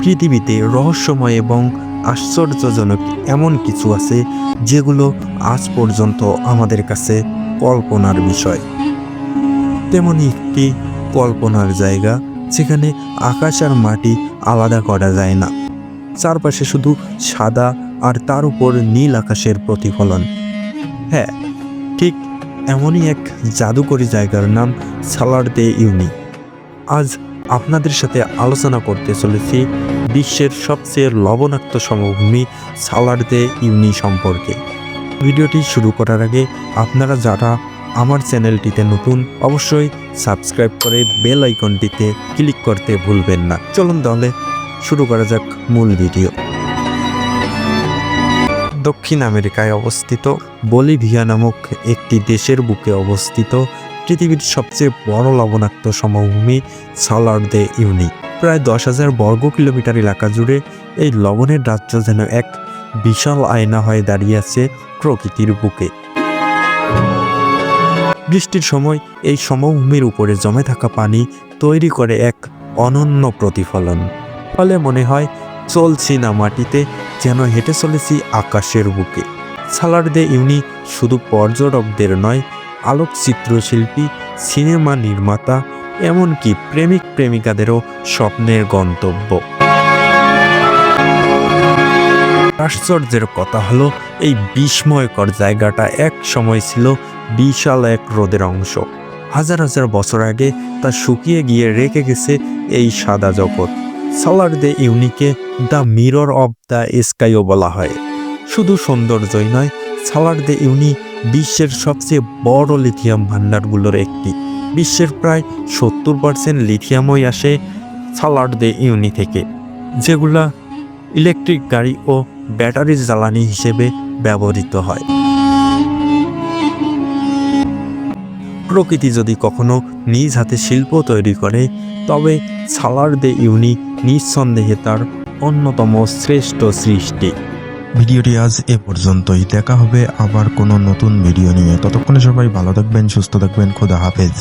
পৃথিবীতে রহস্যময় এবং আশ্চর্যজনক এমন কিছু আছে যেগুলো আজ পর্যন্ত আমাদের কাছে কল্পনার বিষয়। তেমনই একটি কল্পনার জায়গা যেখানে আকাশ আর মাটি আলাদা করা যায় না, চারপাশে শুধু সাদা আর তার উপর নীল আকাশের প্রতিফলন। হ্যাঁ, ঠিক এমনই এক জাদুকরী জায়গার নাম সালার দে উইনি। আজ আপনাদের সাথে আলোচনা করতে চলেছি বিশ্বের সবচেয়ে লবণাক্ত সমভূমি সালার দে উইনি সম্পর্কে। ভিডিওটি শুরু করার আগে আপনারা যারা আমার চ্যানেলটিতে নতুন, অবশ্যই সাবস্ক্রাইব করে বেল আইকনটিতে ক্লিক করতে ভুলবেন না। চলুন তাহলে শুরু করা যাক মূল ভিডিও। দক্ষিণ আমেরিকায় অবস্থিত বলিভিয়া নামক একটি দেশের বুকে অবস্থিত পৃথিবীর সবচেয়ে বড় লবণাক্ত সমভূমি সালার দে উইনি। প্রায় 10,000 বর্গ কিলোমিটার এলাকা জুড়ে এই লবণের রাজ্য যেন এক বিশাল আয়না হয়ে দাঁড়িয়ে আছে প্রকৃতির বুকে। বৃষ্টির সময় এই সমভূমির উপরে জমে থাকা পানি তৈরি করে এক অনন্য প্রতিফলন। ফলে মনে হয় চলছি না মাটিতে, যেন হেঁটে চলেছি আকাশের বুকে। সালার দে উইনি শুধু পর্যটকদের নয়, আলোকচিত্রশিল্পী, সিনেমা নির্মাতা, এমনকি প্রেমিক প্রেমিকাদেরও স্বপ্নের গন্তব্য। আশ্চর্যের কথা হলো, এই বিস্ময়কর জায়গাটা এক সময় ছিল বিশাল এক হ্রদের অংশ। হাজার হাজার বছর আগে তা শুকিয়ে গিয়ে রেখে গেছে এই সাদা জগৎ। সালার দে উইনিকে দ্য মিরর অব দ্য স্কাইও বলা হয়। শুধু সৌন্দর্যই নয়, সালার দে উইনি বিশ্বের সবচেয়ে বড় লিথিয়াম ভান্ডারগুলোর একটি। বিশ্বের প্রায় 70% লিথিয়ামই আসে সালার দে উইনি থেকে, যেগুলা ইলেকট্রিক গাড়ি ও ব্যাটারির জ্বালানি হিসেবে ব্যবহৃত হয়। প্রকৃতি যদি কখনো নিজ হাতে শিল্প তৈরি করে, তবে সালার দে উইনি নিঃসন্দেহে তার অন্যতম শ্রেষ্ঠ সৃষ্টি। ভিডিওটি আজ এ পর্যন্তই। দেখা হবে আবার কোনো নতুন ভিডিও নিয়ে। ততক্ষণে সবাই ভালো থাকবেন, সুস্থ থাকবেন। খোদা হাফেজ।